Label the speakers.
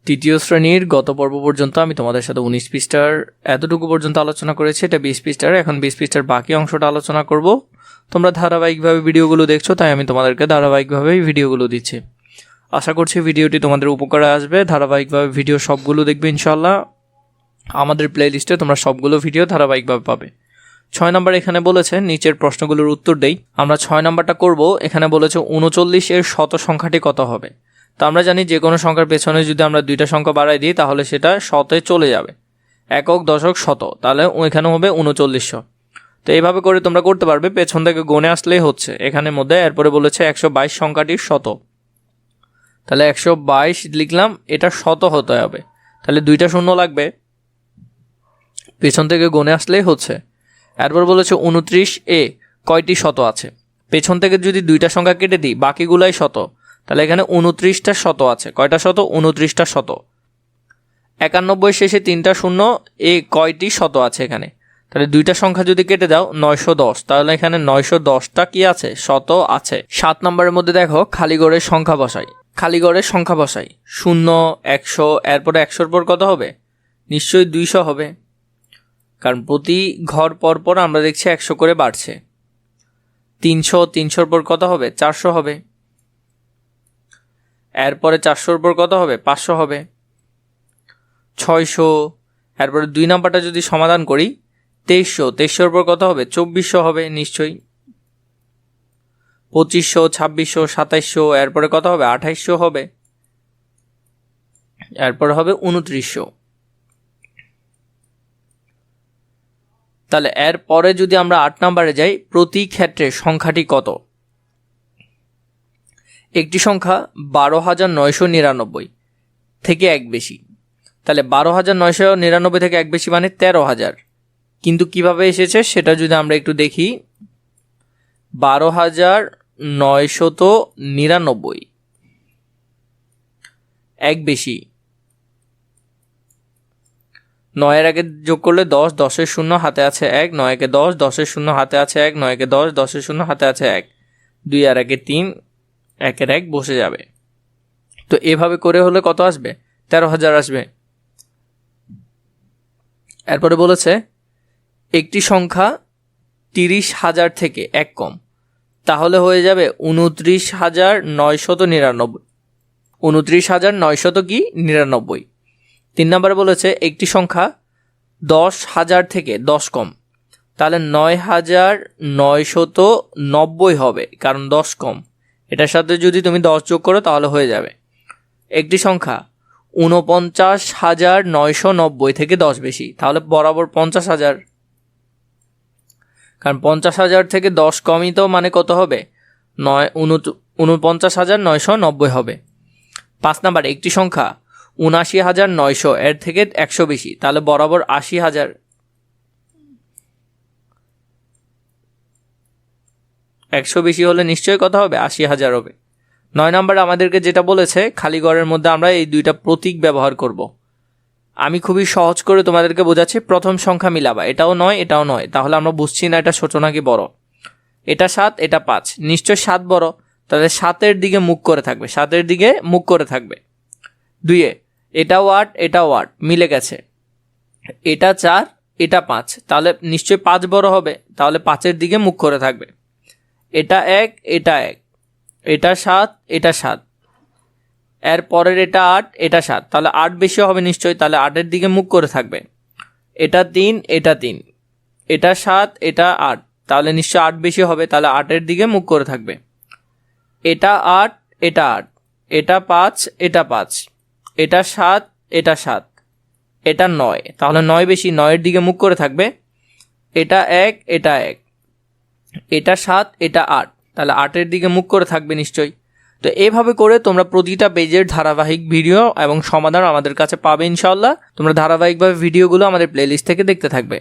Speaker 1: তৃতীয় শ্রেণীর গত পর্ব পর্যন্ত আমি তোমাদের সাথে 19 পৃষ্ঠার এতটুকু পর্যন্ত আলোচনা করেছি। এটা 20 পৃষ্ঠার, এখন 20 পৃষ্ঠার বাকি অংশটা আলোচনা করব। তোমরা ধারাবাহিকভাবে ভিডিওগুলো দেখছো, তাই আমি তোমাদেরকে ধারাবাহিকভাবে ভিডিওগুলো দিচ্ছি। আশা করছি ভিডিওটি তোমাদের উপকারে আসবে। ধারাবাহিকভাবে ভিডিও সবগুলো দেখবে ইনশাল্লাহ। আমাদের প্লেলিস্টে তোমরা সবগুলো ভিডিও ধারাবাহিকভাবে পাবে। 6 নম্বর এখানে বলেছে নিচের প্রশ্নগুলোর উত্তর দেই। আমরা 6 নম্বরটা করব। এখানে বলেছে 39 এর শত সংখ্যাটি কত হবে। তো আমরা জানি যে কোনো সংখ্যার পেছনে যদি আমরা দুইটা সংখ্যা বাড়াই দিই তাহলে সেটা শতে চলে যাবে, একক দশক শত, তাহলে এখানে হবে 3900। তো এইভাবে করে তোমরা করতে পারবে, পেছন থেকে গণে আসলেই হচ্ছে এখানের মধ্যে। এরপরে বলেছে 122 সংখ্যাটির শত, তাহলে 122 লিখলাম, এটা শত হতে হবে, তাহলে দুইটা শূন্য লাগবে, পেছন থেকে গণে আসলেই হচ্ছে। এরপর বলেছে 29 এ কয়টি শত আছে। পেছন থেকে যদি দুইটা সংখ্যা কেটে দিই বাকিগুলাই শত, তাহলে এখানে 29টা শত আছে। কয়টা শত? 29টা শত। 91 শেষে 3টা শূন্য, এ কয়টি শত আছে এখানে, তাহলে দুইটা সংখ্যা যদি কেটে দাও 910, তাহলে এখানে 910টা কি আছে? শত আছে। 7 নম্বরের মধ্যে দেখো খালি ঘরের সংখ্যা বসাই। খালি ঘরের সংখ্যা বসাই 0, 100, এরপরে 100-র পর কত হবে? নিশ্চয়ই 200 হবে, কারণ প্রতি ঘর পর পর আমরা দেখছি 100 করে বাড়ছে। 300, 300-র পর কত হবে? 400 হবে। এরপরে 400-র পর কত হবে? 500 হবে। 600, এরপরে 2 নাম্বারটা যদি সমাধান করি 2300, 2300-র পর কত হবে? 2400 হবে নিশ্চয়ই। 2500, 2600, 2700, এরপরে কত হবে? 2800 হবে। এরপরে হবে 2900। তাহলে এরপরে যদি আমরা 8 নম্বরে যাই, প্রতি ক্ষেত্রে সংখ্যাটি কত? একটি সংখ্যা 12,999 থেকে এক বেশি, তাহলে 12,999 থেকে এক বেশি মানে 13,000। কিন্তু কিভাবে এসেছে সেটা যদি আমরা একটু দেখি, 12,999 এক বেশি, 9-এর আগে যোগ করলে 10, 10-এর শূন্য হাতে আছে 1, 9-একে 10, 10-এর শূন্য হাতে আছে 1, 9-একে 10, 10-এর শূন্য হাতে আছে 1, 2 আর 1-এ 3, 1-এর 1 বসে যাবে। তো এভাবে করে হলে কত আসবে? 13,000 আসবে। এরপরে বলেছে একটি সংখ্যা 30,000 থেকে এক কম, তাহলে হয়ে যাবে 29,999। 29,900 কি? 99। 3 নম্বরে বলেছে একটি সংখ্যা 10,000 থেকে 10 কম, তাহলে 9,990 হবে, কারণ 10 কম। এটার সাথে যদি তুমি 10 যোগ করো তাহলে হয়ে যাবে। একটি সংখ্যা 49,990 থেকে 10 বেশি, তাহলে বরাবর 50,000, কারণ 50,000 থেকে 10 কমই তো মানে কত হবে? 49,990 হবে। 5 নাম্বার একটি সংখ্যা 79,900 এর থেকে 100 বেশি, তাহলে বরাবর 80,000। 100 বেশি হলে নিশ্চয়ই কত হবে? 80,000 হবে। 9 নম্বরে আমাদেরকে যেটা বলেছে খালি ঘরের মধ্যে আমরা এই দুইটা প্রতীক ব্যবহার করব। আমি খুবই সহজ করে তোমাদেরকে বোঝাচ্ছি। প্রথম সংখ্যা মিলাবা, এটাও নয় এটাও নয়, তাহলে আমরা বুঝছি না এটা ছোট নাকি বড়। এটা 7, এটা 5, নিশ্চয় 7 বড়, তাহলে 7-এর দিকে মুখ করে থাকবে, 7-এর দিকে মুখ করে থাকবে। 2-এ এটাও 8, এটাও 8, মিলে গেছে। এটা 4, এটা 5, তাহলে নিশ্চয় 5 বড় হবে, তাহলে 5-এর দিকে মুখ করে থাকবে। এটা 1, এটা 1, এটা 7, এটা 7, এর পরের এটা 8, এটা 7, তাহলে 8 বেশি হবে নিশ্চয়ই, তাহলে 8-এর দিকে মুখ করে থাকবে। এটা 3, এটা 3, এটা 7, এটা 8, তাহলে নিশ্চয় 8 বেশি হবে, তাহলে 8-এর দিকে মুখ করে থাকবে। এটা 8, এটা 8, এটা 5, এটা 5, এটা 7, এটা 7, এটা 9, তাহলে 9 বেশি, 9-এর দিকে মুখ করে থাকবে। এটা 1, এটা 1, এটা 7, এটা 8, তাহলে 8-এর দিকে মুখ করে থাকবে নিশ্চয়ই। তো এভাবে করে তোমরা প্রতিটা পেজের ধারাবাহিক ভিডিও এবং সমাধান আমাদের কাছে পাবে ইনশাআল্লাহ। তোমরা ধারাবাহিকভাবে ভিডিওগুলো আমাদের প্লেলিস্ট থেকে দেখতে থাকবে।